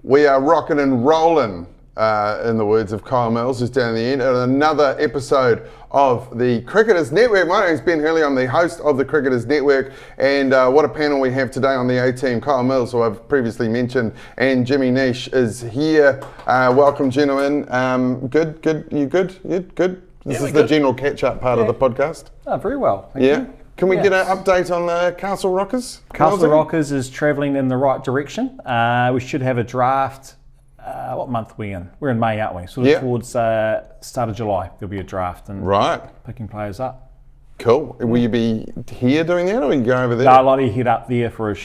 We are rocking and rolling, in the words of Kyle Mills, who's down the end, and another episode of the Cricketers Network. My name is Ben Hurley. I'm the host of the Cricketers Network, and what a panel we have today on the A-Team. Kyle Mills, who I've previously mentioned, and Jimmy Neesh is here. Welcome, gentlemen. Good? You good? You good? This is the general catch-up part of the podcast. Oh, very well. Thank you. Can we get an update on the Castle Rockers? Castle Rockers is travelling in the right direction. We should have a draft. What month are we in? We're in May, aren't we? Sort of towards start of July, there'll be a draft and picking players up. Cool. Will you be here doing that, or will you go over there? No, I'd like to head up there for a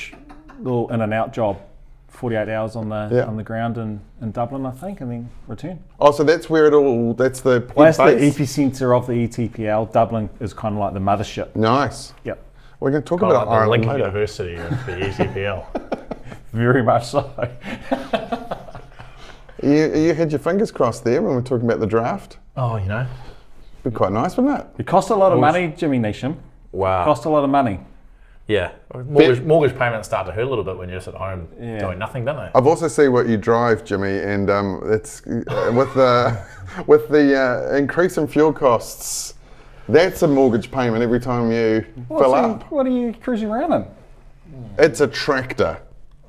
little in and out job. 48 hours on the ground in Dublin, I think, and then return. Oh, so that's where that's the that's the epicentre of the ETPL. Dublin is kind of like the mothership. Nice. Yep. We're going to talk about Ireland later. University of the ETPL. Very much so. You had your fingers crossed there when we were talking about the draft. Oh, you know. It'd be quite nice, wouldn't it? It cost a lot of money, Jimmy Neesham. Wow. It cost a lot of money. Yeah. Mortgage payments start to hurt a little bit when you're just at home doing nothing, don't they? I've also seen what you drive, Jimmy, and it's with the increase in fuel costs, that's a mortgage payment every time you fill up. What are you cruising around in? It's a tractor.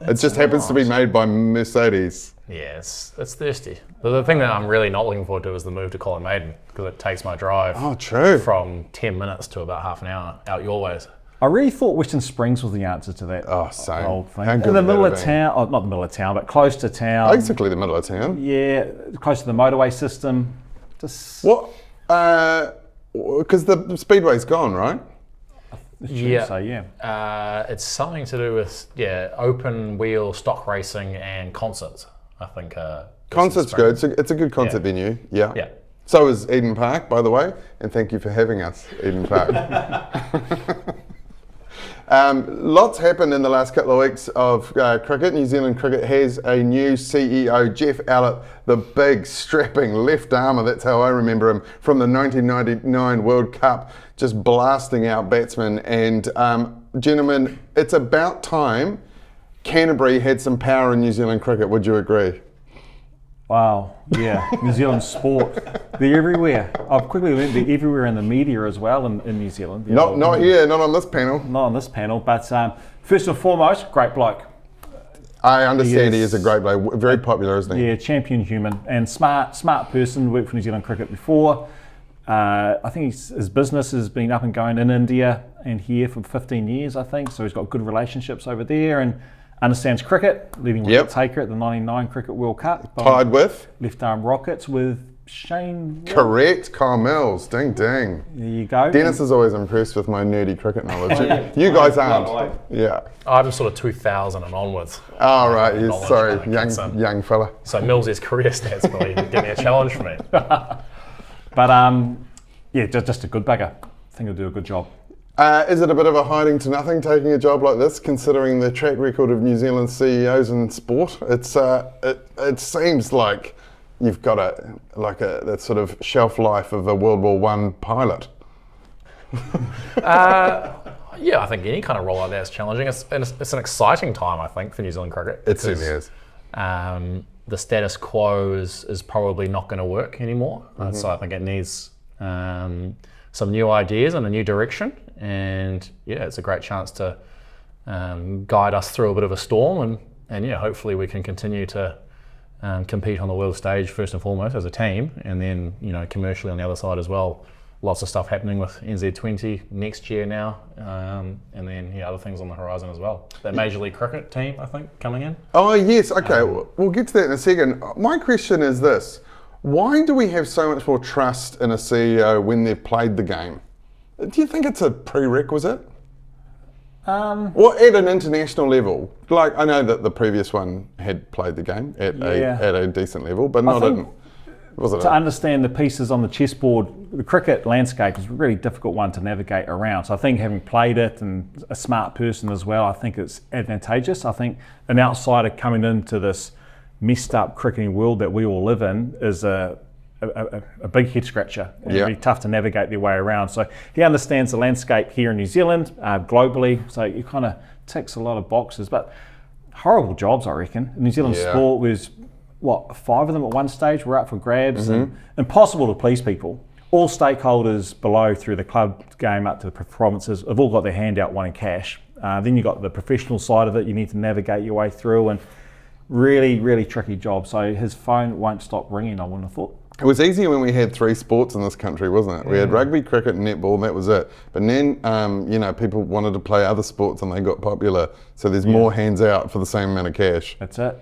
It just happens to be made by Mercedes. Yeah, it's thirsty. The thing that I'm really not looking forward to is the move to Colin Maiden, because it takes my drive from 10 minutes to about half an hour out your ways. I really thought Western Springs was the answer to that whole thing. In the middle of town, not the middle of town, but close to town. Basically the middle of town. Yeah, close to the motorway system. What? Because the speedway's gone, right? It's something to do with open wheel stock racing and concerts, I think. Concert's good. It's a good concert venue. Yeah. So is Eden Park, by the way, and thank you for having us, Eden Park. Lots happened in the last couple of weeks of cricket. New Zealand cricket has a new CEO, Geoff Allott, the big strapping left armer, that's how I remember him, from the 1999 World Cup, just blasting out batsmen. And gentlemen, it's about time Canterbury had some power in New Zealand cricket. Would you agree? Wow, yeah, New Zealand sport, they're everywhere. I've quickly learned they're everywhere in the media as well in New Zealand. Not here, not on this panel. Not on this panel, but first and foremost, great bloke. I understand he is a great bloke, very popular, isn't he? Yeah, champion human and smart person, worked for New Zealand cricket before. I think his business has been up and going in India and here for 15 years, I think, so he's got good relationships over there and understands cricket, leading wicket taker at the 99 Cricket World Cup. Tied with? Left arm rockets with Shane. Correct, Kyle Mills. Ding, ding. There you go. Dennis is always impressed with my nerdy cricket knowledge. You guys aren't. Yeah. I'm sort of 2000 and onwards. Oh, right. Yes, sorry, young fella. So Mills's career stats probably give me a challenge for me. But just a good bugger. I think he'll do a good job. Is it a bit of a hiding to nothing taking a job like this, considering the track record of New Zealand CEOs in sport? It seems like you've got that sort of shelf life of a World War I pilot. I think any kind of role like that is challenging. It's an exciting time, I think, for New Zealand cricket. It certainly is. The status quo is probably not going to work anymore. So I think it needs some new ideas and a new direction. And it's a great chance to guide us through a bit of a storm, and hopefully we can continue to compete on the world stage first and foremost as a team, and then commercially on the other side as well. Lots of stuff happening with NZ20 next year now, and then other things on the horizon as well. That Major League Cricket team, I think, coming in. Oh yes, okay, we'll get to that in a second. My question is this: why do we have so much more trust in a CEO when they've played the game? Do you think it's a prerequisite? Well, at an international level, like I know that the previous one had played the game at a decent level, but to understand the pieces on the chessboard, the cricket landscape is a really difficult one to navigate around. So I think having played it and a smart person as well, I think it's advantageous. I think an outsider coming into this messed up cricketing world that we all live in is a big head scratcher. It'd be tough to navigate their way around. So he understands the landscape here in New Zealand, globally, so he kind of ticks a lot of boxes. But horrible jobs, I reckon. New Zealand Yeah. sport was, 5 of them at one stage were up for grabs, and impossible to please people. All stakeholders below, through the club game up to the provinces, have all got their hand out wanting cash. Then you've got the professional side of it, you need to navigate your way through, and really, really tricky job. So his phone won't stop ringing, I wouldn't have thought. It was easier when we had 3 sports in this country, wasn't it? We had rugby, cricket, and netball, and that was it. But then, people wanted to play other sports and they got popular. So there's more hands out for the same amount of cash. That's it.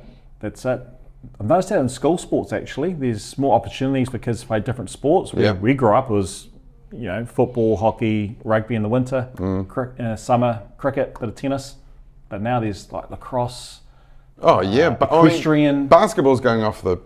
I've noticed that in school sports, actually. There's more opportunities for kids to play different sports. We grew up, it was football, hockey, rugby in the winter, summer, cricket, bit of tennis. But now there's like lacrosse. Oh yeah, but equestrian. Basketball's going off the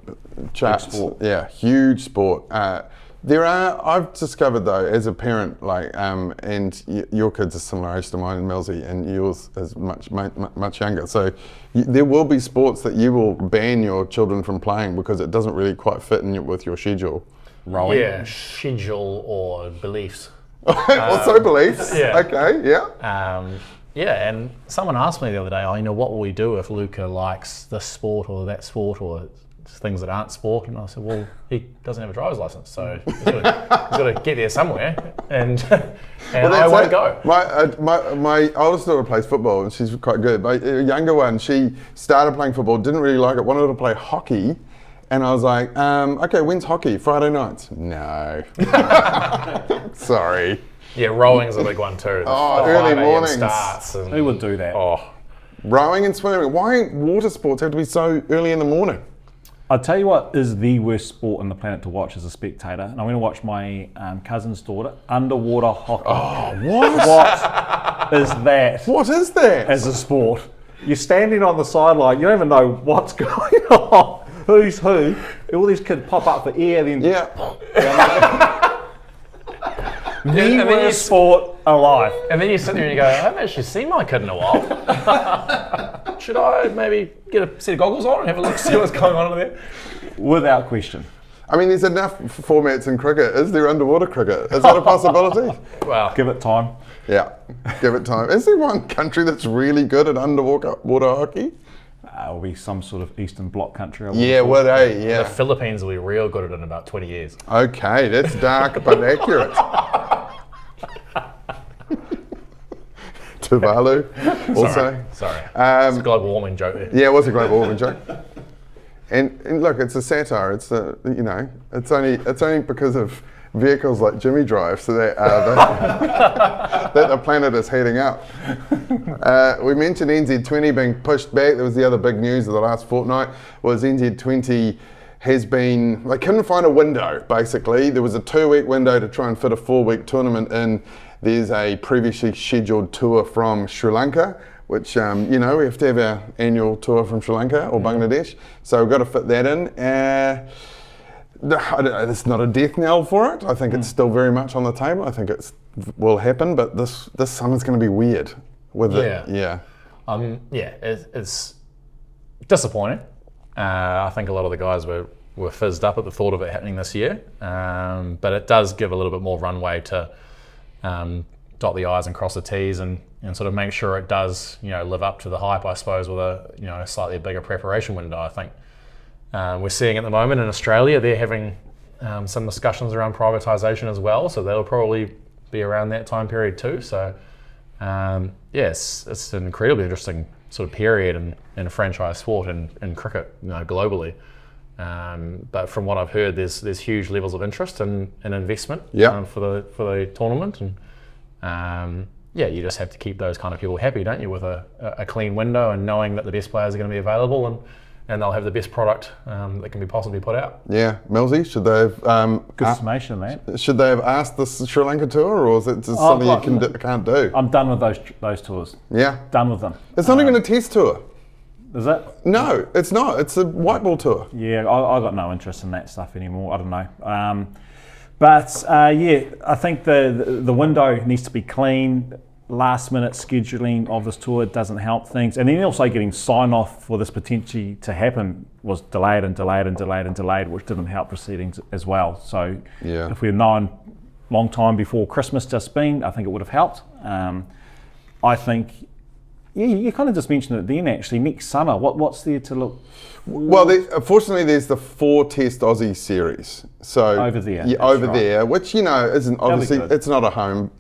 charts. sport. Yeah, huge sport. I've discovered though, as a parent, and your kids are similar age to mine and Milsey, and yours is much younger. So there will be sports that you will ban your children from playing because it doesn't really quite fit in with your schedule. Rowing. Yeah, schedule or beliefs. Also beliefs. Yeah. Okay. Yeah. Yeah, and someone asked me the other day, what will we do if Luca likes this sport or that sport or things that aren't sport? And I said, well, he doesn't have a driver's license, so he's got to get there somewhere, and I won't go. My oldest daughter plays football, and she's quite good. My younger one, she started playing football, didn't really like it, wanted to play hockey, and I was like, okay, when's hockey? Friday nights? No. Sorry. Yeah, rowing's a big one too. Early mornings. Starts and, Who would do that? Rowing and swimming. Why water sports have to be so early in the morning? I'll tell you what is the worst sport on the planet to watch as a spectator. And I'm going to watch my cousin's daughter, underwater hockey. Oh, what? What is that? What is that? As a sport? You're standing on the sideline, you don't even know what's going on. Who's who? All these kids pop up for air, then the worst sport alive. And then you sit there and you go, I haven't actually seen my kid in a while. Should I maybe get a set of goggles on and have a look, see what's going on in there? Without question. I mean, there's enough formats in cricket. Is there underwater cricket? Is that a possibility? Well, give it time. Yeah, give it time. Is there one country that's really good at underwater hockey? It'll be some sort of Eastern Bloc country. Yeah, would they? Yeah. The Philippines will be real good at it in about 20 years. Okay, that's dark but accurate. Tuvalu, also. Sorry. It's a global warming joke there. Yeah, it was a global warming joke. And look, it's a satire. It's it's only because of vehicles like Jimmy drives so that that the planet is heating up. We mentioned NZ20 being pushed back. That was the other big news of the last fortnight. Was NZ20 has been, they couldn't find a window. Basically, there was a 2-week window to try and fit a 4-week tournament in. There's a previously scheduled tour from Sri Lanka, which, we have to have our annual tour from Sri Lanka or Bangladesh. So we've got to fit that in. It's not a death knell for it. I think it's still very much on the table. I think it will happen, but this summer's going to be weird with it. Yeah. It's disappointing. I think a lot of the guys were fizzed up at the thought of it happening this year, but it does give a little bit more runway to dot the I's and cross the T's and sort of make sure it does, live up to the hype, I suppose, with a slightly bigger preparation window. I think we're seeing at the moment in Australia, they're having some discussions around privatisation as well, so they'll probably be around that time period too. So yes, it's an incredibly interesting sort of period in a franchise sport and cricket, globally. But from what I've heard, there's huge levels of interest and investment for the tournament, and you just have to keep those kind of people happy, don't you, with a clean window and knowing that the best players are going to be available and they'll have the best product that can be possibly put out. Yeah, Milsey, should they have good summation, that. Should they have asked the Sri Lanka tour, or is it just something you can't do? I'm done with those tours. Yeah, done with them. It's not even a test tour. Is it? No, it's not. It's a white ball tour. Yeah, I got no interest in that stuff anymore. I don't know. But I think the window needs to be clean. Last minute scheduling of this tour doesn't help things. And then also getting sign off for this potentially to happen was delayed, which didn't help proceedings as well. So if we'd known long time before Christmas just been, I think it would have helped. I think Yeah, you kind of just mentioned it then. Actually, next summer, what's there to look? Well, unfortunately, there's the 4-test Aussie series. So Over there, yeah, that's over right. there, which isn't obviously good. it's not a home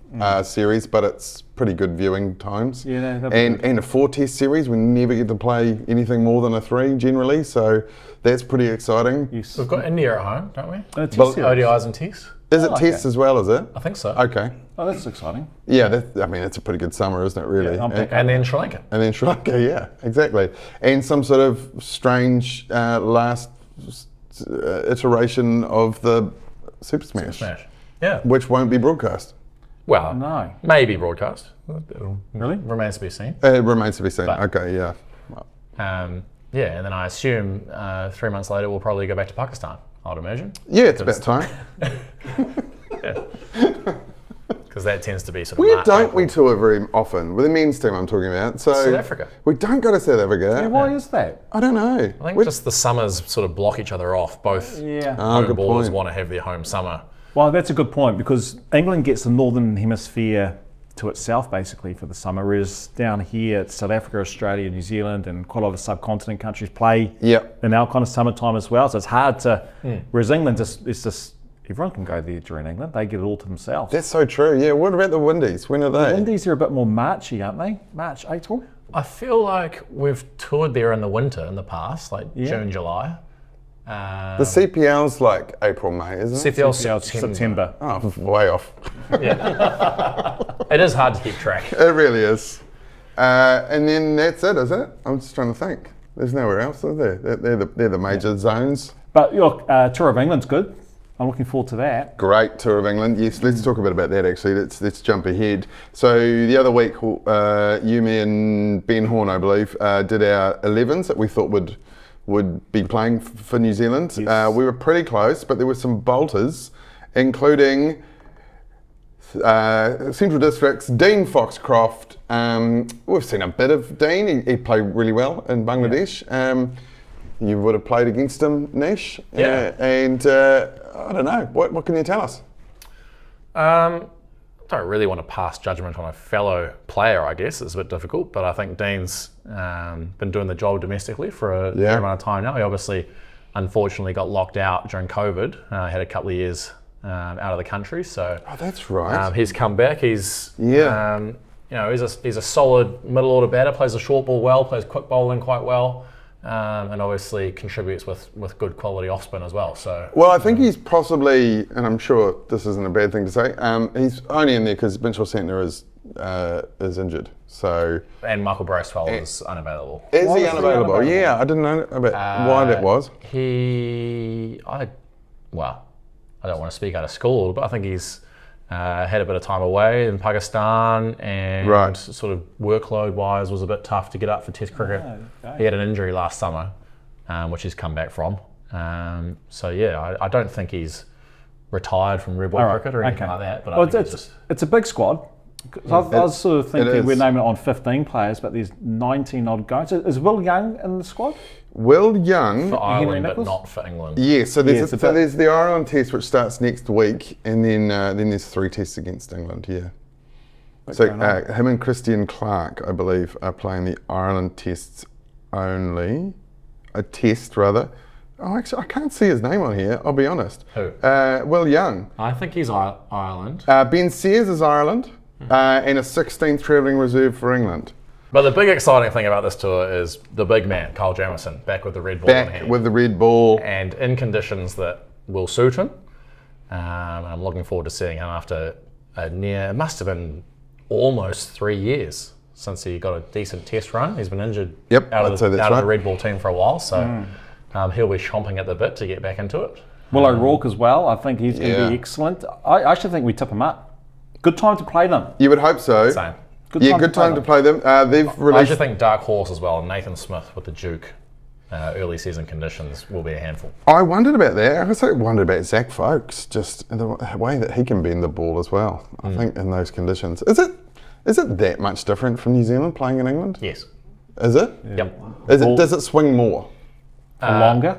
series, but it's pretty good viewing times. Yeah, that'll be and good. a 4-test series, we never get to play anything more than a 3 generally. So that's pretty exciting. Yes. We've got India at home, don't we? And a test Well, series. ODIs and tests. Is it okay. tests as well? Is it? I think so. Okay. Oh, that's exciting. Yeah, it's a pretty good summer, isn't it? Really. Yeah, I'm back. And then Sri Lanka. And then Sri Lanka, yeah, exactly. And some sort of strange last iteration of the Super Smash, Yeah. which won't be broadcast. Well, No. maybe broadcast. Really? Remains to be seen. It remains to be seen. But- Okay, yeah. Yeah, and then I assume 3 months later we'll probably go back to Pakistan, I'd imagine. Yeah, it's about time. Because that tends to be sort of Where March, don't April. we tour very often? With the men's team I'm talking about. So South Africa. We don't go to South Africa. Yeah, why is that? I don't know. I think just the summers sort of block each other off. Both Yeah. home good ballers point. want to have their home summer. Well, that's a good point because England gets the northern hemisphere to itself basically for the summer, whereas down here it's South Africa, Australia, New Zealand, and quite a lot of subcontinent countries play Yep. in our kind of summertime as well. So it's hard to. Whereas England it's just everyone can go there during England; they get it all to themselves. That's so true. Yeah. What about the Windies? When are they? The Indies are a bit more Marchy, aren't they? March, April. I feel like we've toured there in the winter in the past, like Yeah. June, July. The CPL's like April, May, isn't it? CPL Yeah, it's September. Oh, way off. It is hard to keep track. It really is. And then that's it, is it? I'm just trying to think. There's nowhere else, is there? They're the major zones. But your tour of England's good. I'm looking forward to that. Great tour of England. Yes, let's talk a bit about that actually. Let's jump ahead. So the other week, you, me, and Ben Horn, I believe, did our 11s that we thought would be playing for New Zealand. Yes. We were pretty close, but there were some bolters, including Central District's Dean Foxcroft. We've seen a bit of Dean. He played really well in Bangladesh. You would have played against him, Neesh. Yeah. And I don't know. What can you tell us? Don't really want to pass judgment on a fellow player, I guess. It's a bit difficult, but I think Dean's been doing the job domestically for a fair amount of time now. He obviously, unfortunately, got locked out during COVID. Had a couple of years out of the country, so Oh, that's right. he's come back. He's he's a solid middle order batter. Plays the short ball well. Plays quick bowling quite well. And obviously contributes with good quality off spin as well. So Well, I think he's possibly, and I'm sure this isn't a bad thing to say, he's only in there because Mitchell Santner is injured. So and Michael Bracewell is unavailable. is Why he is he unavailable? unavailable? Yeah, I didn't know about why that was. I don't want to speak out of school, but I think he's had a bit of time away in Pakistan, and Right. sort of workload-wise was a bit tough to get up for Test cricket. okay. He had an injury last summer, which he's come back from. So yeah, I don't think he's retired from red ball All right, cricket or anything okay. like that. But Well, I think it's just it's a big squad. 'Cause I was sort of thinking is. we're naming it on 15 players, but there's 19 odd guys. Is Will Young in the squad? Will Young, for Ireland, but Nichols? not for England. yeah, so Yeah, it's a bit- there's the Ireland test which starts next week, and then there's 3 tests against England, yeah. So going on. him and Christian Clark, I believe, are playing the Ireland tests only. A test, rather. Oh, actually, I can't see his name on here, I'll be honest. Who? Will Young. I think he's Ireland. Ben Sears is Ireland, and a 16th travelling reserve for England. But the big exciting thing about this tour is the big man, Kyle Jamieson, back with the red ball in Back hand. with the red ball. And in conditions that will suit him. I'm looking forward to seeing him after it must have been almost 3 years since he got a decent test run. He's been injured Yep, out I'd of say the that's right. red ball team for a while, so he'll be chomping at the bit to get back into it. Will O'Rourke as well. I think he's going to Yeah. be excellent. I actually think we tip him up. Good time to play them. You would hope so. Same. Good time to play them. They've I released. actually think dark horse as well. Nathan Smith with the Duke, early season conditions will be a handful. I wondered about that. I also wondered about Zach Folkes, just the way that he can bend the ball as well. I think in those conditions, is it that much different from New Zealand playing in England? Yes. Is it? Yep. Does it swing more? For longer.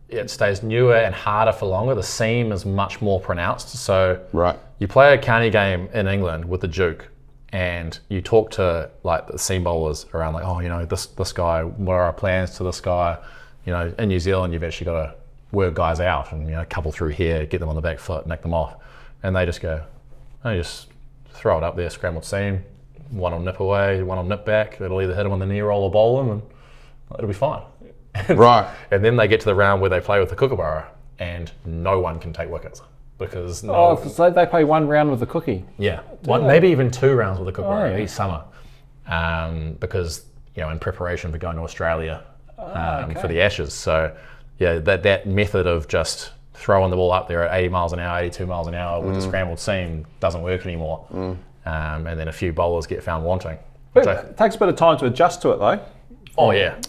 It stays newer and harder for longer. The seam is much more pronounced. So Right. you play a county game in England with the Duke, and you talk to like the seam bowlers around, like, oh, you know, this guy, what are our plans to this guy? You know, in New Zealand, you've actually got to work guys out and, you know, couple through here, get them on the back foot, nick them off, and they just go, oh, just throw it up there, scrambled seam, one will nip away, one will nip back. It'll either hit them on the knee roll or bowl them, and it'll be fine. Right. And then they get to the round where they play with the kookaburra, and no one can take wickets because so they play one round with the cookie. Yeah, maybe even 2 rounds with the kookaburra each summer, because, you know, in preparation for going to Australia for the Ashes. So yeah, that method of just throwing the ball up there at 80 miles an hour, 82 miles an hour with the scrambled seam doesn't work anymore. And then a few bowlers get found wanting. It takes a bit of time to adjust to it though. Oh yeah.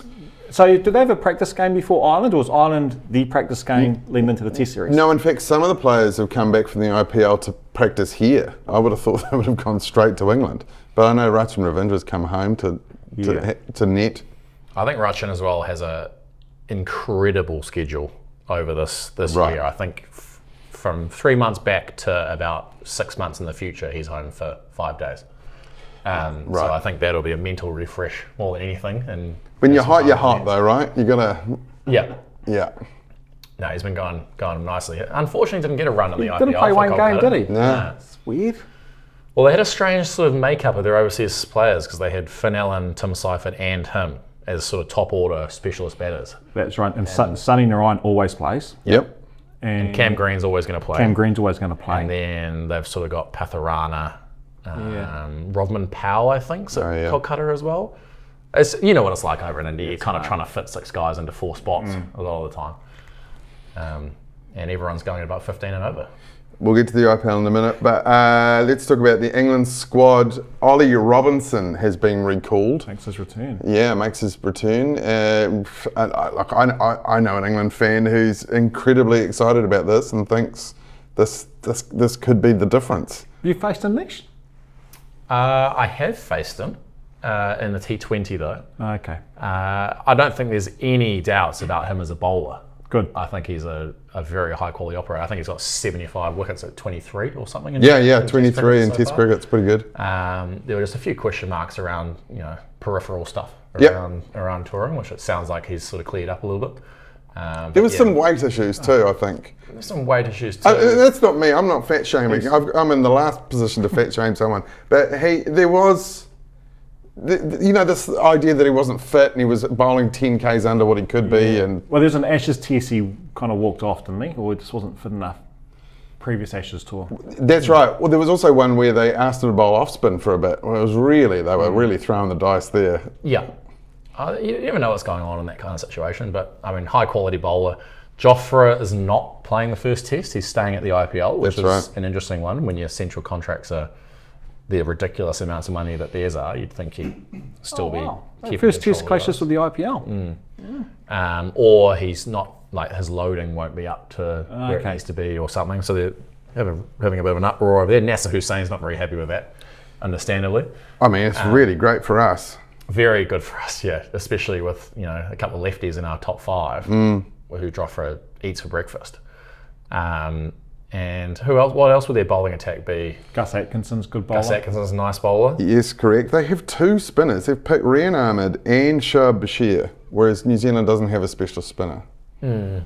So did they have a practice game before Ireland, or was Ireland the practice game leading into the Test series? No, in fact, some of the players have come back from the IPL to practice here. I would have thought they would have gone straight to England. But I know Rachin Ravindra's come home to net. I think Rachin as well has a incredible schedule over this year. I think from 3 months back to about 6 months in the future, he's home for 5 days. So I think that'll be a mental refresh more than anything. And when you're hot though, right? You gotta. Yeah. Yeah. No, he's been going nicely. Unfortunately, didn't get a run in the IPL. Didn't play one game, did he? No. It's weird. Well, they had a strange sort of makeup of their overseas players because they had Finn Allen, Tim Seifert, and him as sort of top order specialist batters. That's right. And Sonny Narayan always plays. Yep. And Cam Green's always going to play. Cam Green's always going to play. And then they've sort of got Patharana, Rodman Powell, I think, Kolkata as well. You know what it's like over in India. You're kind of trying to fit 6 guys into 4 spots a lot of the time. And everyone's going at about 15 and over. We'll get to the IPL in a minute, but let's talk about the England squad. Ollie Robinson has been recalled. Makes his return. Yeah, makes his return. I know an England fan who's incredibly excited about this and thinks this could be the difference. You faced him, Nish? I have faced him in the T20 though. Okay. I don't think there's any doubts about him as a bowler. Good. I think he's a very high quality operator. I think he's got 75 wickets at 23 or something. 23 in Test cricket. It's pretty good. There were just a few question marks around, you know, peripheral stuff around touring, which it sounds like he's sort of cleared up a little bit. There was some weight issues too, I think. There's some weight issues too. That's not me. I'm not fat shaming. I'm in the last position to fat shame someone. But there was, this idea that he wasn't fit and he was bowling 10 Ks under what he could be. And well, there's an Ashes test he kind of walked off, didn't he? Or it just wasn't fit enough. Previous Ashes tour. That's right. Well, there was also one where they asked him to bowl off spin for a bit. Well, they were really throwing the dice there. Yeah. You never know what's going on in that kind of situation, but I mean, high quality bowler. Jofra is not playing the first test. He's staying at the IPL, which is an interesting one. When your central contracts are the ridiculous amounts of money that theirs are, you'd think he'd still be keeping first test clashes with the IPL. Or he's not, like his loading won't be up to where it needs to be or something. So they're having a bit of an uproar over there. Nasser Hussain's not very happy with that, understandably. I mean, it's really great for us. Very good for us, yeah. Especially with, you know, a couple of lefties in our top 5 who Jofra eats for breakfast. And who else? What else would their bowling attack be? Gus Atkinson's good bowler. Gus Atkinson's a nice bowler. Yes, correct. They have 2 spinners. They've picked Rian Ahmed and Shoaib Bashir, whereas New Zealand doesn't have a specialist spinner. And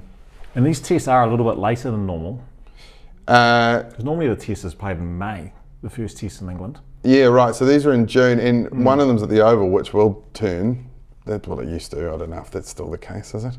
these tests are a little bit later than normal. Because normally the test is played in May, the first test in England. Yeah, right. So these are in June, and one of them's at the Oval, which will turn. That's what it used to. I don't know if that's still the case, is it?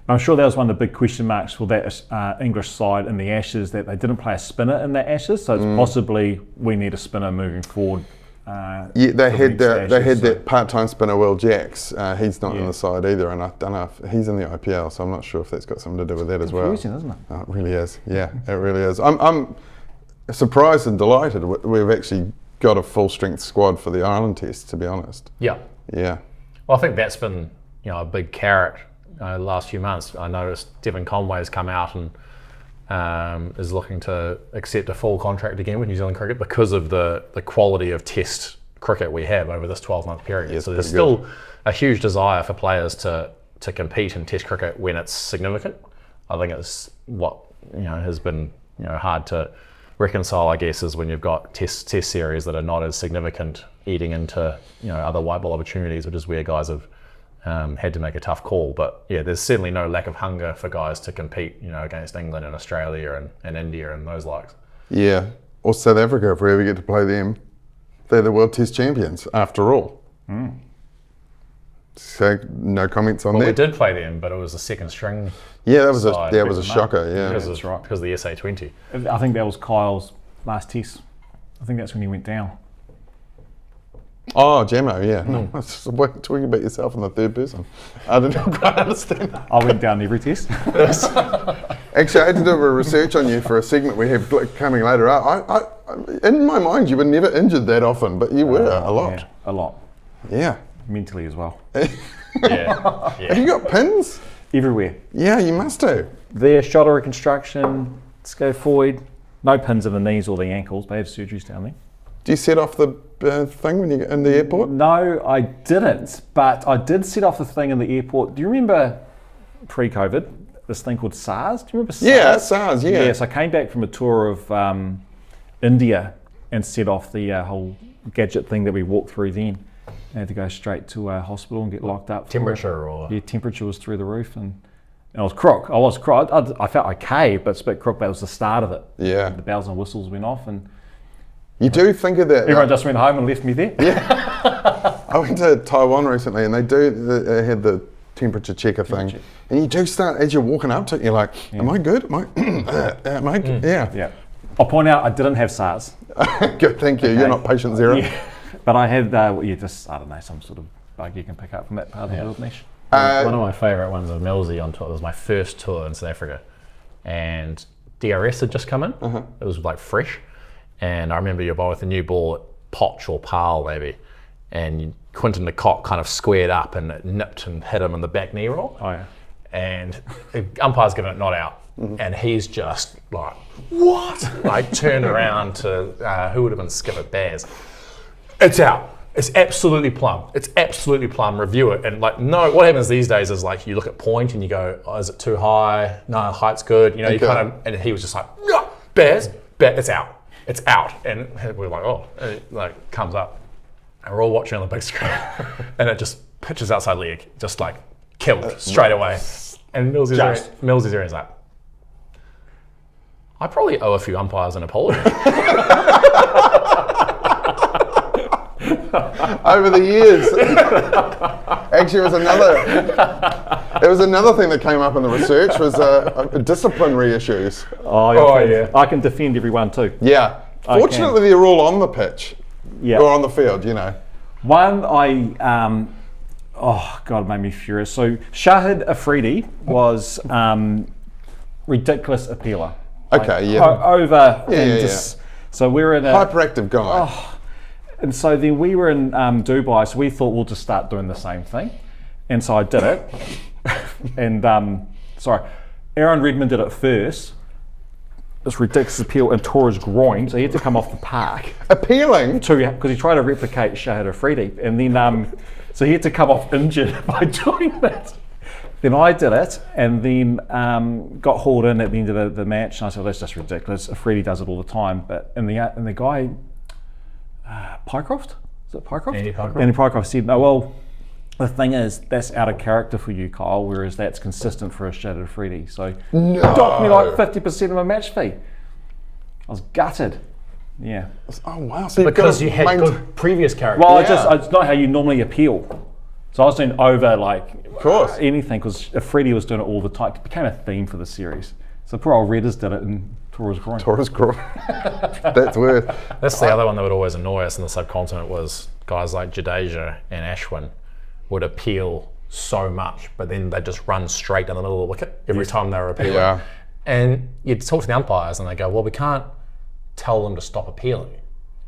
I'm sure that was one of the big question marks for that English side in the Ashes, that they didn't play a spinner in the Ashes, so it's possibly we need a spinner moving forward. They had that part-time spinner Will Jacks. He's not in the side either, and I don't know if he's in the IPL, so I'm not sure if that's got something to do with that as well. Confusing, isn't it? Oh, it really is. Yeah, it really is. I'm surprised and delighted we've actually got a full-strength squad for the Ireland test, to be honest. Yeah. Well, I think that's been, you know, a big carrot the last few months. I noticed Devon Conway's come out and is looking to accept a full contract again with New Zealand Cricket because of the quality of test cricket we have over this 12-month period. Yeah, so there's still a huge desire for players to compete in test cricket when it's significant. I think it's what, you know, has been, you know, hard to reconcile, I guess, is when you've got test series that are not as significant eating into other white ball opportunities, which is where guys have had to make a tough call. But yeah, there's certainly no lack of hunger for guys to compete, against England and Australia and India and those likes. Yeah, or South Africa if we ever get to play them. They're the World Test champions after all. So no comments on that. We did play them, but it was a second string. Yeah, that was a shocker. Yeah, because of the SA20. I think that was Kyle's last test. I think that's when he went down. Oh, Jamo, yeah. No, talking about yourself in the third person. I didn't quite understand that. I went down every test. Actually, I had to do a bit of research on you for a segment we have coming later. I in my mind, you were never injured that often, but you were a lot. Yeah, a lot. Yeah. Mentally as well. Yeah. Have you got pins? Everywhere. Yeah, you must do. There, shoulder reconstruction, scaphoid, no pins in the knees or the ankles. They have surgeries down there. Do you set off the thing when you get in the airport? No, I didn't, but I did set off the thing in the airport. Do you remember pre-COVID, this thing called SARS? Do you remember SARS? Yeah, SARS, yeah. Yes, I came back from a tour of India and set off the whole gadget thing that we walked through then. I had to go straight to a hospital and get locked up. Temperature or? Yeah, temperature was through the roof and I was crook. I felt okay, but it's a bit crook, but it was the start of it. Yeah. The bells and whistles went off and you do think of that. everyone just went home and left me there. Yeah. I went to Taiwan recently and they had the temperature checker thing. And you do start, as you're walking up to it, you're like, am I good? Am I good? Yeah. Yeah. I'll point out I didn't have SARS. Good, thank you. Okay. You're not patient zero. Yeah. But I had, I don't know, some sort of bug you can pick up from that part of the world, Nish. One of my favourite ones of Millsy on tour. It was my first tour in South Africa. And DRS had just come in. It was like fresh. And I remember you're both a new ball at Potch or Pal maybe. And Quinton de Kock kind of squared up and it nipped and hit him in the back knee roll. Oh, yeah. And the umpire's given it not out. And he's just like, what? Like turned around to, who would have been Skipper Baz. It's out. It's absolutely plumb. It's absolutely plumb. Review it. And like, no, what happens these days is like you look at point and you go, oh, is it too high? No, height's good. You know, you kind of, and he was just like, no, Baz, it's out. It's out. And we're like, oh, and it like comes up. And we're all watching on the big screen. And it just pitches outside leg, just like killed straight away. And Millsy's there is like, I probably owe a few umpires an apology. Over the years. Actually, it was another thing that came up in the research was disciplinary issues. Yeah. I can defend everyone too. Yeah. Fortunately, they're all on the pitch. Yeah. Or on the field, you know. One, it made me furious. So Shahid Afridi was ridiculous appealer. Okay, So we're in a hyperactive guy. And so then we were in Dubai, so we thought we'll just start doing the same thing. And so I did it. And Aaron Redmond did it first. This ridiculous appeal and tore his groin, so he had to come off the park. Appealing? Because he tried to replicate Shahid Afridi. And then, so he had to come off injured by doing that. Then I did it, and then got hauled in at the end of the match. And I said, that's just ridiculous. Afridi does it all the time. And the guy, Pycroft? Is it Pycroft? Andy Pycroft said, no, well, the thing is, that's out of character for you, Kyle, whereas that's consistent for a Shahid Afridi. So docked me like 50% of my match fee. I was gutted. Yeah. Oh, wow. So because you had good previous character. Well, it's not how you normally appeal. So I was doing over anything, because Afridi was doing it all the time. It became a theme for the series. So poor old Redders did it and tore his groin. That's weird. That's the other one that would always annoy us in the subcontinent was guys like Jadeja and Ashwin would appeal so much, but then they just run straight down the middle of the wicket every time they were appealing. Yeah. And you'd talk to the umpires and they go, well, we can't tell them to stop appealing.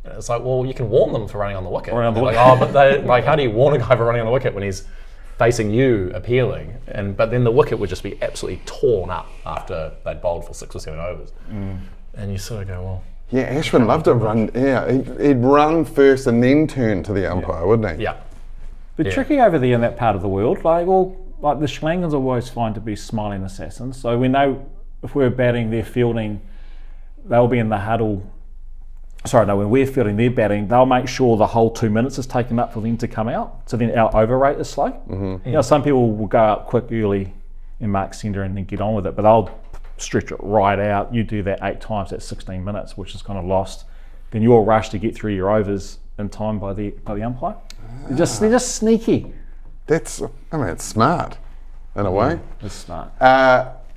And it's like, well, you can warn them for running on the wicket. But how do you warn a guy for running on the wicket when he's facing you appealing? But then the wicket would just be absolutely torn up after they'd bowled for 6 or 7 overs. And you sort of go, well. Yeah, Ashwin loved to run. Yeah, he'd run first and then turn to the umpire, wouldn't he? Yeah. But tricky over there in that part of the world. The Sri Lankans are always find to be smiling assassins. So we know if we're batting, they're fielding. they'll be in the huddle. Sorry, no, when we're fielding their batting, they'll make sure the whole 2 minutes is taken up for them to come out. So then our over rate is slow. You know, some people will go out quick early and mark centre and then get on with it, but they'll stretch it right out. You do that 8 times, that's 16 minutes, which is kind of lost. Then you're rushed to get through your overs in time by the umpire. They're just sneaky. It's smart in a way. It's smart.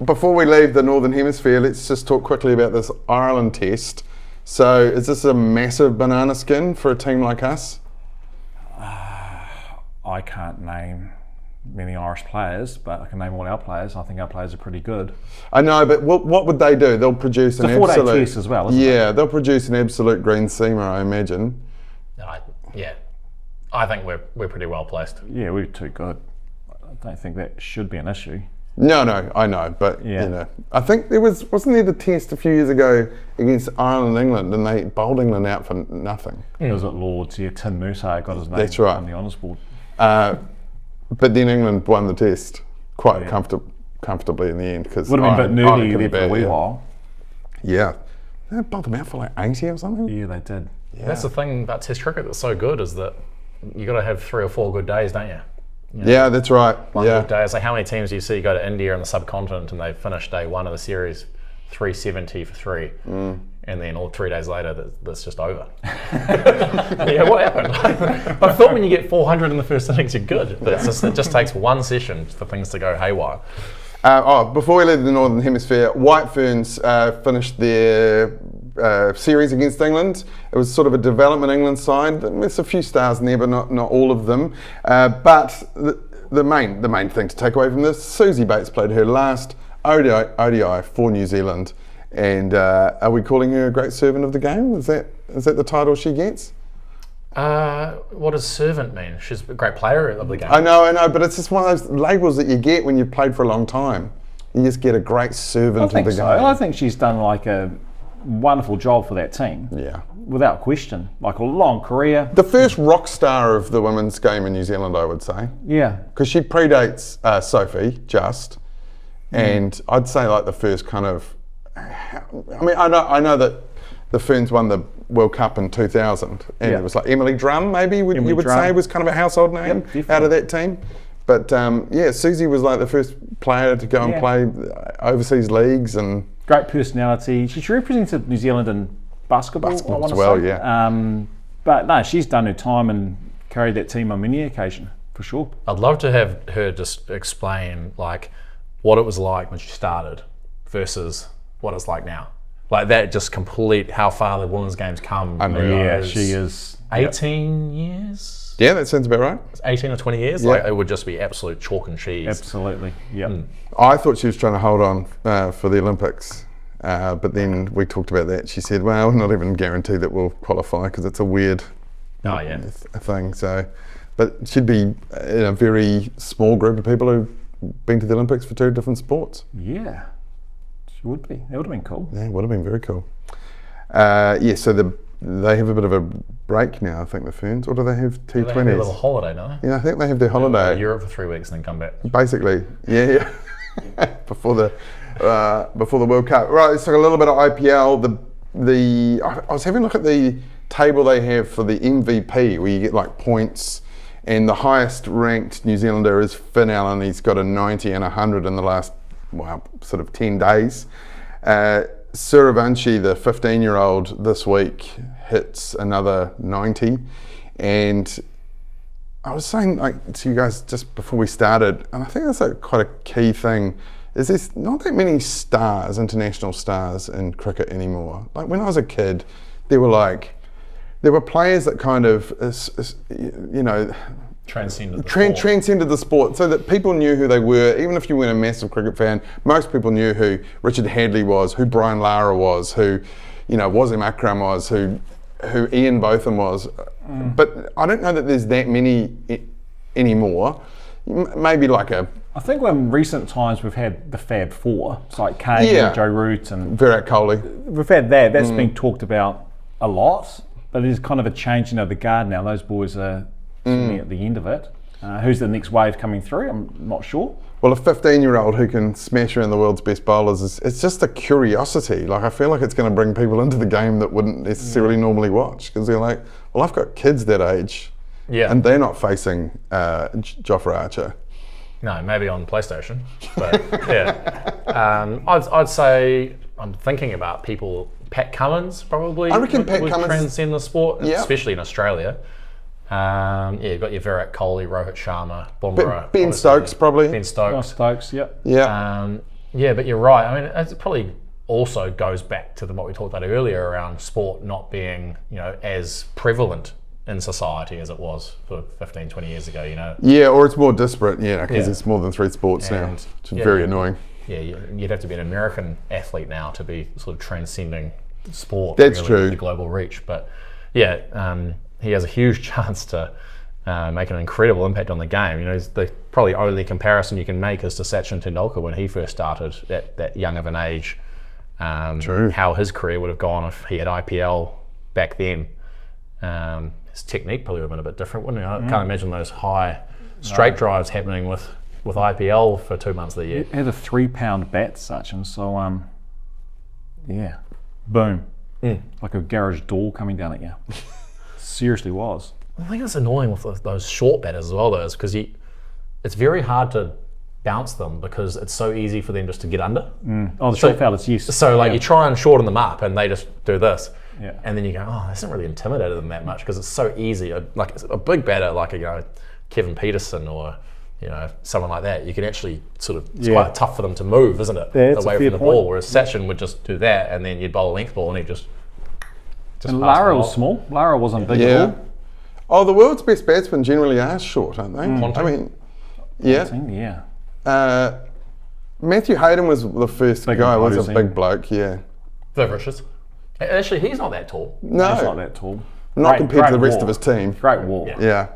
Before we leave the Northern Hemisphere, let's just talk quickly about this Ireland test. So is this a massive banana skin for a team like us? I can't name many Irish players, but I can name all our players. I think our players are pretty good. I know, but what would they do? They'll produce an absolute... It's a 4-day test as well, isn't it? Yeah, they'll produce an absolute green seamer, I imagine. I think we're pretty well placed. Yeah, we're too good. I don't think that should be an issue. No, I know, but you know, I think wasn't there the test a few years ago against Ireland and England, and they bowled England out for nothing. It was at Lord's. Yeah, Tim Musa got his name That's right. on the honours board. But then England won the test quite comfortably in the end, because would have been a bit nervy there for a wee while. Yeah, they bowled them out for like 80 or something. Yeah, they did. Yeah. That's the thing about Test cricket that's so good, is that you got to have 3 or 4 good days, don't you? Yeah, that's right. One good day. It's like, how many teams do you see go to India and the subcontinent and they finish day 1 of the series 370 for 3, and then all 3 days later that's just over. What happened? I thought when you get 400 in the first innings, you're good. But it just takes one session for things to go haywire. Before we leave the Northern Hemisphere, White Ferns finished their series against England. It was sort of a development England side. There's a few stars in there, but not all of them. But the main thing to take away from this, Susie Bates played her last ODI for New Zealand, and are we calling her a great servant of the game? Is that the title she gets? What does servant mean? She's a great player of the game. I know, but it's just one of those labels that you get when you've played for a long time. You just get a great servant of the game. I think she's done like a wonderful job for that team. Yeah. Without question. Like a long career. The first rock star of the women's game in New Zealand, I would say. Yeah. Because she predates Sophie, and I'd say like the first kind of... I mean, I know that the Ferns won the World Cup in 2000, and it was like Emily Drum, maybe you would say, was kind of a household name out of that team. But Susie was like the first player to go and play overseas leagues, and great personality. She represented New Zealand in basketball as well, but no, she's done her time and carried that team on many occasions, for sure. I'd love to have her just explain like what it was like when she started versus what it's like now. Like that, just complete how far the women's game's come. Yeah, she is 18 years. Yeah, that sounds about right. 18 or 20 years. Like it would just be absolute chalk and cheese. Absolutely. Yeah. I thought she was trying to hold on for the Olympics, but then we talked about that. She said, "Well, we're not even guaranteed that we'll qualify because it's a weird thing." So, but she'd be in a very small group of people who've been to the Olympics for 2 different sports. Yeah. Would be. That would have been cool. Yeah, it would have been very cool. So they have a bit of a break now, I think, the Ferns, or do they have T20s? They have a little holiday, don't they? Yeah, I think they have their holiday. Go to Europe for 3 weeks and then come back. Basically, yeah. before the World Cup. Right, let's talk a little bit of IPL. I was having a look at the table they have for the MVP, where you get like points, and the highest ranked New Zealander is Finn Allen. He's got a 90 and 100 in the last sort of 10 days. Suravanshi, the 15-year-old, this week hits another 90. And I was saying to you guys just before we started, and I think that's quite a key thing, is there's not that many stars, international stars in cricket anymore. Like when I was a kid, there were players that kind of, transcended the sport, so that people knew who they were. Even if you weren't a massive cricket fan, most people knew who Richard Hadley was, who Brian Lara was, who Wasim Akram was, who Ian Botham was. But I don't know that there's that many anymore. Maybe I think in recent times we've had the Fab Four. It's like Kane, and Joe Root, and Virat Kohli. We've had that. That's been talked about a lot, but there's kind of a changing of the guard now. Those boys are me at the end of it. Who's the next wave coming through? I'm not sure. Well, a 15-year-old who can smash around the world's best bowlers, it's just a curiosity. Like, I feel like it's going to bring people into the game that wouldn't necessarily normally watch, because they're like, well, I've got kids that age, and they're not facing Geoff Allott. No, maybe on PlayStation, but yeah. I'd say I'm thinking about people. Pat Cummins probably. I reckon Pat would Cummins transcend the sport, especially in Australia. You've got your Virat Kohli, Rohit Sharma, Bumrah. Ben Stokes probably. Ben Stokes. Stokes, yep. Yeah. But you're right. I mean, it probably also goes back to what we talked about earlier around sport not being, as prevalent in society as it was sort of 15, 20 years ago, Yeah, or it's more disparate, because it's more than 3 sports now, which is very annoying. Yeah, you'd have to be an American athlete now to be sort of transcending sport. That's really, true. The global reach, but he has a huge chance to make an incredible impact on the game. The probably only comparison you can make is to Sachin Tendulkar when he first started at that young of an age. True. How his career would have gone if he had IPL back then. His technique probably would have been a bit different, wouldn't it? I can't imagine those high straight drives happening with IPL for 2 months of the year. He had a 3-pound bat, Sachin, so boom. Like a garage door coming down at you. Seriously was. I think it's annoying with those short batters as well, though, is because it's very hard to bounce them because it's so easy for them just to get under. Oh, the short fellers, yes. So you try and shorten them up and they just do this. Yeah. And then you go, that hasn't really intimidated them that much because it's so easy. Like a big batter like Kevin Peterson or someone like that, you can actually it's quite tough for them to move, isn't it? Away from the ball. Whereas Sachin would just do that and then you'd bowl a length ball and he'd just and Lara was small. Lara wasn't big at all. Oh, the world's best batsmen generally are short, aren't they? I mean, yeah. Matthew Hayden was the first guy. Was a big bloke, Viv Richards. Actually, he's not that tall. No. He's not that tall. Not compared to the rest of his team. Great wall. Yeah.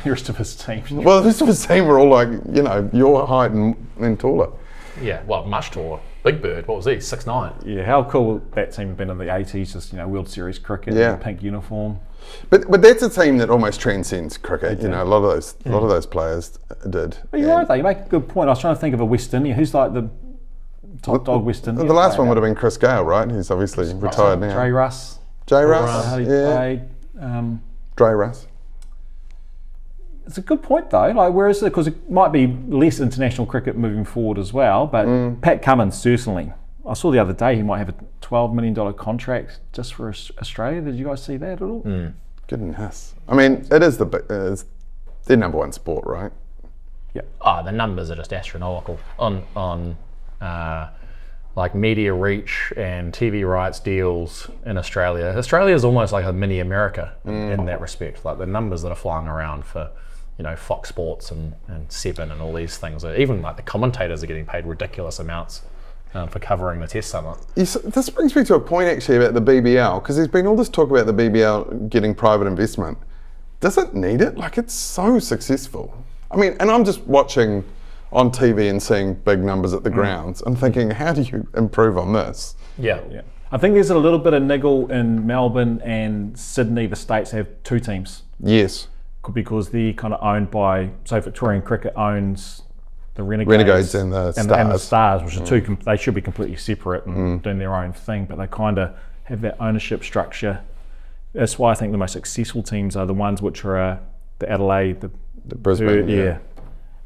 The rest of his team. Well, the rest of his team were all like, your height and taller. Yeah, well, much taller. Big Bird, what was he? 6'9". Yeah, how cool would that team have been in the 80s, just, World Series cricket, in the pink uniform. But that's a team that almost transcends cricket. A lot of those players did. But you're right though, you make a good point. I was trying to think of a West Indian. Who's like the top dog West Indian? The last one would have been Chris Gale, right? He's obviously retired now. Dre Russ. J. Russ, How he played. Dre Russ. It's a good point though. Like, where is it? Because it might be less international cricket moving forward as well. But Pat Cummins certainly. I saw the other day he might have a $12 million contract just for Australia. Did you guys see that at all? Goodness. I mean, it is their number one sport, right? Yeah. Oh, the numbers are just astronomical on like media reach and TV rights deals in Australia. Australia is almost like a mini America in that respect. Like the numbers that are flying around for Fox Sports and Seven and all these things. Even like the commentators are getting paid ridiculous amounts for covering the Test summit. Yes, this brings me to a point actually about the BBL, because there's been all this talk about the BBL getting private investment. Does it need it? Like, it's so successful. I mean, and I'm just watching on TV and seeing big numbers at the grounds. I'm thinking, how do you improve on this? Yeah. I think there's a little bit of niggle in Melbourne and Sydney. The states have 2 teams. Yes. Because they're kind of owned by, so Victorian Cricket owns the Renegades and the Stars. And the Stars, which are they should be completely separate and doing their own thing, but they kind of have that ownership structure. That's why I think the most successful teams are the ones which are the Adelaide, the Brisbane,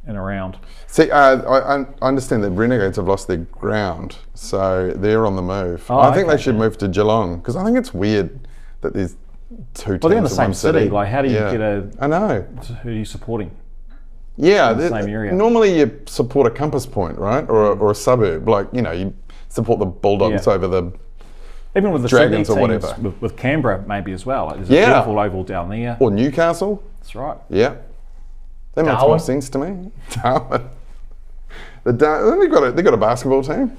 and around. See, I understand that Renegades have lost their ground, so they're on the move. I think they should move to Geelong, because I think it's weird that there's 2 teams they're in the in same one city. Like, how do you get I know. Who are you supporting? Yeah, in the same area. Normally you support a compass point, right, or a suburb. Like, you support the Bulldogs over the even with the Dragons Sydney or teams, whatever. with Canberra maybe as well. Like, there's a beautiful oval down there. Or Newcastle. That's right. Yeah, that makes more sense to me. Darwin. They've got a basketball team.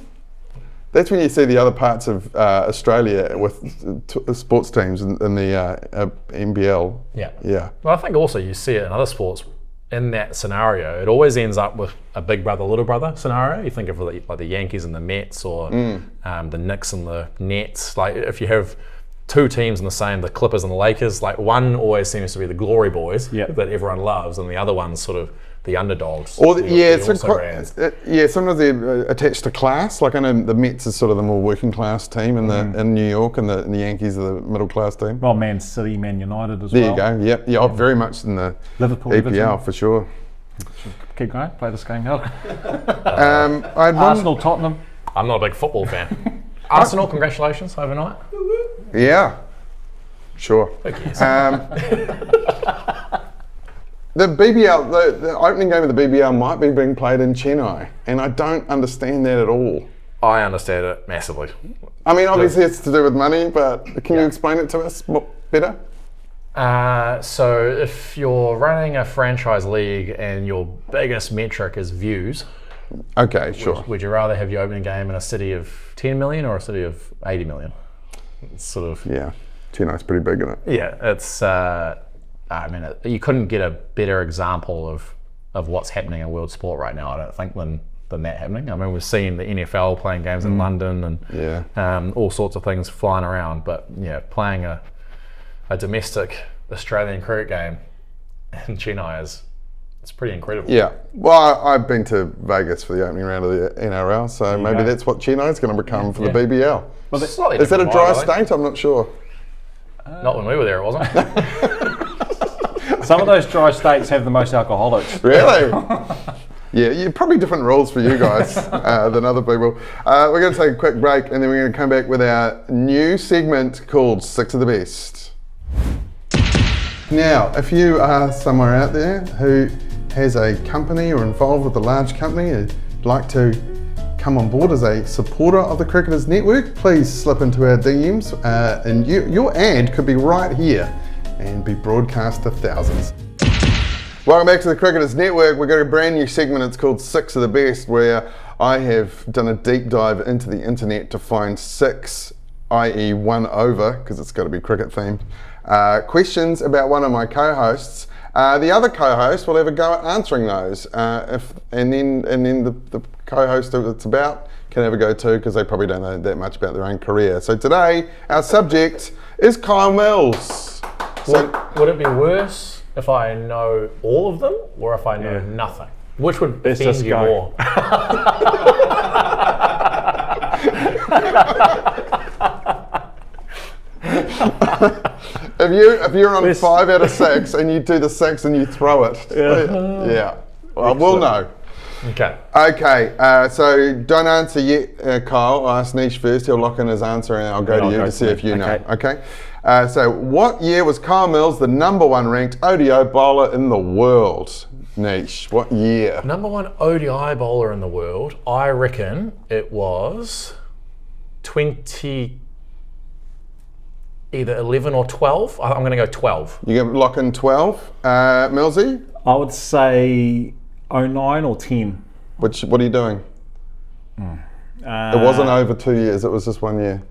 That's when you see the other parts of Australia with sports teams in the NBL. Yeah. Well, I think also you see it in other sports. In that scenario, it always ends up with a big brother, little brother scenario. You think of like the Yankees and the Mets, or the Knicks and the Nets. Like if you have two teams in the same, the Clippers and the Lakers. Like one always seems to be the glory boys that everyone loves, and the other one's sort of the underdogs. Or sometimes they're attached to class. Like I know the Mets is sort of the more working class team in New York, and the Yankees are the middle class team. Well, Man City, Man United as well. There you go. Yeah, very much in the Liverpool, EPL for sure. Keep going. Play this game out. Arsenal, Tottenham. I'm not a big football fan. Arsenal, congratulations overnight. Yeah, sure. The BBL, the opening game of the BBL might be being played in Chennai, and I don't understand that at all. I understand it massively. I mean, obviously it's to do with money, but can you explain it to us better? So if you're running a franchise league and your biggest metric is views, okay, sure. Would you rather have your opening game in a city of 10 million or a city of 80 million? It's sort of... Yeah, Chennai's pretty big, isn't it? Yeah, it's... you couldn't get a better example of what's happening in world sport right now, I don't think, than that happening. I mean, we've seen the NFL playing games in London and all sorts of things flying around, but playing a domestic Australian cricket game in Chennai it's pretty incredible. Yeah, well, I've been to Vegas for the opening round of the NRL, so maybe that's what Chennai's going to become for the BBL. Well, is that a dry state? I'm not sure. Not when we were there, it wasn't. Some of those dry states have the most alcoholics. Really? Yeah, probably different rules for you guys than other people. We're going to take a quick break, and then we're going to come back with our new segment called 6 of the Best. Now, if you are somewhere out there who has a company or involved with a large company and would like to come on board as a supporter of the Cricketers Network, please slip into our DMs and your ad could be right here and be broadcast to thousands. Welcome back to the Cricketers Network. We've got a brand new segment, it's called 6 of the Best, where I have done a deep dive into the internet to find 6, i.e. 1 over, because it's got to be cricket themed, questions about one of my co-hosts. The other co-host will have a go at answering those, and then the co-host that it's about can have a go too, because they probably don't know that much about their own career. So today, our subject is Kyle Mills. Would it be worse if I know all of them, or if I know nothing? Which would offend you more? If you're on 5 out of 6 and you do the 6 and you throw it, well, we'll know. Okay, so don't answer yet, Kyle. I'll ask Neesh first. He'll lock in his answer and I'll go to you to see if you know. Okay. So what year was Kyle Mills the #1 ranked ODI bowler in the world? Neesh, what year? #1 ODI bowler in the world, I reckon it was either 11 or 12. I'm going to go 12. You going to lock in 12? Millsy? I would say 09 or 10. What are you doing? It wasn't over 2 years, it was just 1 year.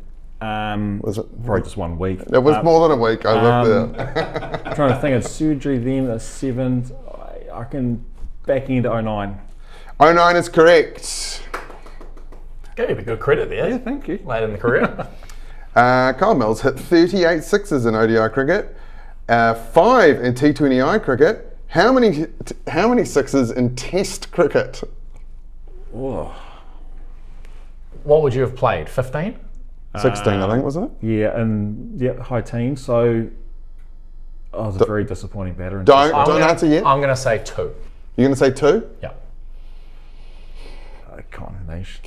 Was it? Probably just 1 week. It was more than a week, I looked there. I'm trying to think of surgery then, a 7. I can back into 09. 09 is correct. Gave you a good credit there. Yeah, thank you. Late in the career. Kyle Mills hit 38 sixes in ODI cricket, 5 in T20I cricket. How many sixes in Test cricket? Oh. What would you have played? 15? 16, I think, wasn't it? Yeah, and high teens. So I was a very disappointing batter. Don't answer yet. I'm going to say 2. You're going to say 2? Yeah. I can't, Neesh.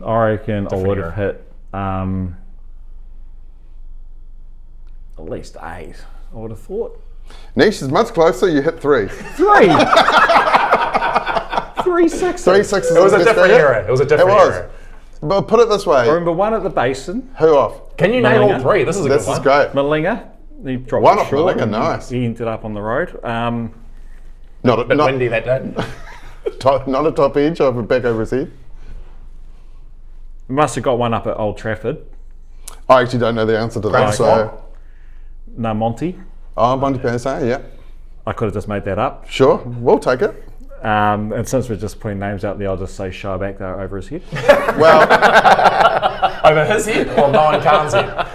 I reckon I would have hit at least 8. I would have thought. Neesh is much closer. You hit 3. 3. 3 sixes. 3 sixes. It was a different era. It was a different era. But put it this way. I remember 1 at the basin. Who off? Can you name all 3? This is a good one. This is great. Malinga. He dropped 1 off short. Malinga, nice. He ended up on the road. Not windy that day. Not a top edge, over back over his head. Must have got 1 up at Old Trafford. I actually don't know the answer to that. So. No, Monty. Oh, Monty Panesar, yeah. I could have just made that up. Sure, we'll take it. And since we're just putting names out there, I'll just say Shahbak there over his head. Well, over his head or Nolan Khan's head?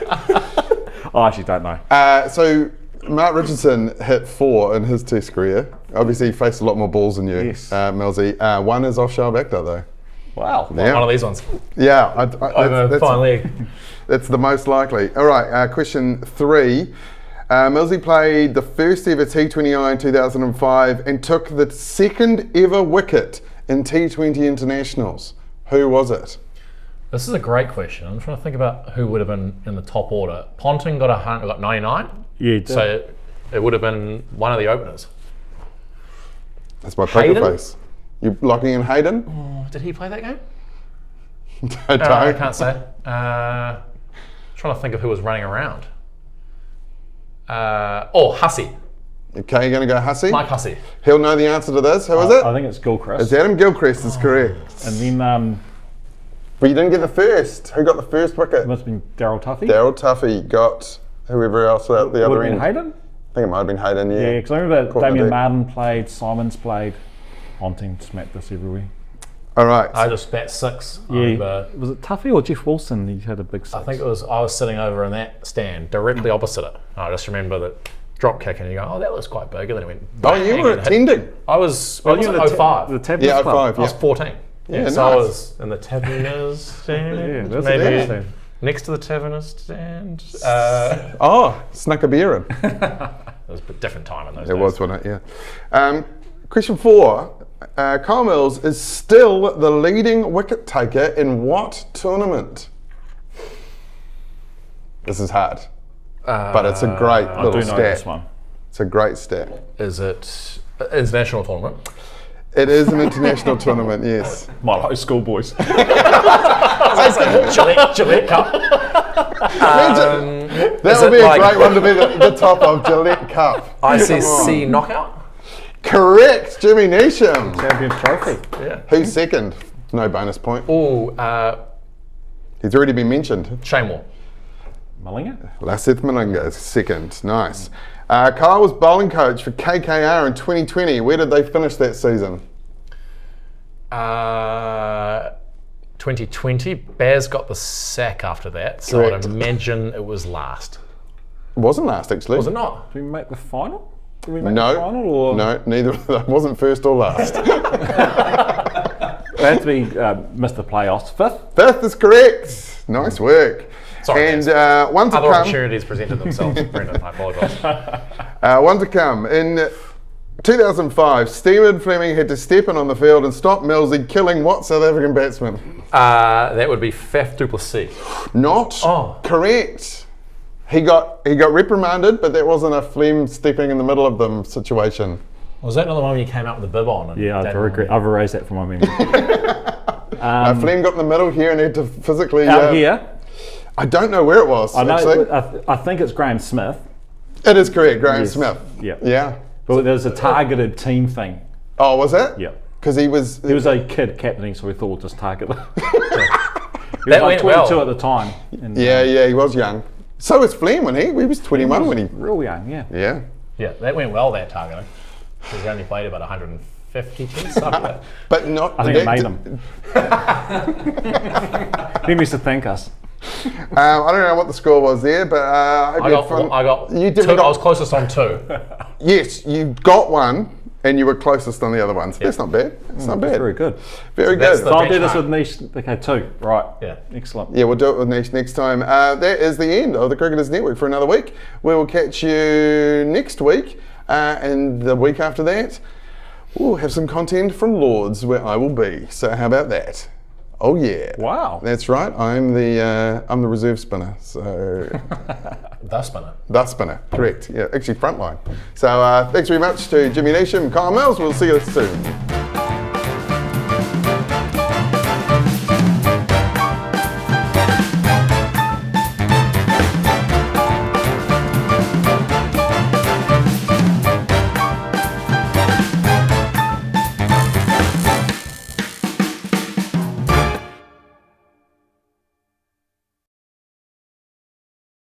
I actually don't know. So Mark Richardson hit 4 in his Test career. Obviously, he faced a lot more balls than you, Yes. Millsy. 1 is offshore backdoor though. Wow. Yeah. One of these ones. Yeah, Over fine leg. that's the most likely. All right, question 3. Millsy played the first ever T20I in 2005 and took the second ever wicket in T20 internationals. Who was it? This is a great question. I'm trying to think about who would have been in the top order. Ponting got 99. Yeah. So it would have been one of the openers. That's my poker Hayden? face. You locking in Hayden? Oh, did he play that game? I I don't. can't say. Trying to think of who was running around. Hussey. Okay, you're going to go Hussey? Mike Hussey. He'll know the answer to this. Who is it? I think it's Gilchrist. It's Adam Gilchrist is correct. And then But you didn't get the first. Who got the first wicket? it must have been Daryl Tuffy. Daryl Tuffy got whoever else out the Would other have been end. Hayden? I think it might have been Hayden, yeah. Yeah, because I remember Caught the Damien deck. Martin played, Simons played. Ponting smacked this everywhere. All right. I just bat 6. Yeah. Was it Tuffy or Geoff Wilson? He had a big 6. I think it was. I was sitting over in that stand directly opposite it. I just remember that drop kick, and you go, "Oh, that looks quite big," and then it went. Oh, bang, you were and hit. attending. I was. Oh, I was you in were the 05. The Taverns Yeah, Club. 05, I was 14. Yeah, So I nice. was in the Taverners stand. Yeah, that's maybe interesting. next to the Taverners stand. Oh, snuck a beer in. It was a different time in those It days. was, wasn't it? Yeah. Question 4. Kyle Mills is still the leading wicket taker in what tournament? This is hard, but it's a great I little do know stat. this one. It's a great stat. Is it international tournament? It is an international tournament, yes. My low school boys. Gillette Cup. That would be a great one to be the top of Gillette Cup. ICC knockout. Correct, Jimmy Neesham. Champions Trophy. Yeah. Who's second? No bonus point. Oh, He's already been mentioned. Shane Warne. Malinga? Lasith Malinga is second. Nice. Kyle was bowling coach for KKR in 2020. Where did they finish that season? 2020. Baz got the sack after that, so Correct. I'd imagine it was last. It wasn't last, actually. Was it not? Did we make the final? Did we make No, the final? Or? no, neither. It wasn't first or last. It had to be missed the playoffs. 5th? Fifth is correct. Nice work. Sorry, and Baz. one to Other come. opportunities presented themselves, Brendan. I apologise. One to come. In 2005, Stephen Fleming had to step in on the field and stop Millsy killing what South African batsman? That would be Faf du Plessis. Not correct. He got reprimanded, but that wasn't a Flem stepping in the middle of them situation. Was that another one when you came out with the bib on? And Yeah, that I regret. I've erased that from my memory. Flem got in the middle here and had to physically. Out here, I don't know where it was. I know. Actually. I think it's Graham Smith. It is correct, Graham Yes. Smith. Yeah. Yeah. But there's a targeted team thing. Oh, was it? Yeah. Because he was. He was a kid captaining, so we thought we'd just target them. He was That like went 22 well. at the time. And, Yeah, he was young. So was Flem when he was 21 when he. real young, yeah. Yeah. Yeah, that went well, that targeting. Because he only played about 150 tests, something like that. But not. I think it made him. He needs to thank us. I don't know what the score was there, but I hope I you had fun. got You two. definitely got. I was closest on 2. Yes, you got one, and you were closest on the other ones. That's not bad. That's not bad. Very good. Very that's good. the- So I'll do this benchmark. with Nish. Okay, 2. Right. Yeah. Excellent. Yeah, we'll do it with Nish next time. That is the end of the Cricketers Network for another week. We will catch you next week, and the week after that, we'll have some content from Lords where I will be. So how about that? Oh yeah. Wow. That's right. I'm the reserve spinner. So The spinner. the spinner. Correct. Yeah, actually frontline. So thanks very much to Jimmy Neesham, Kyle Mills. We'll see you soon.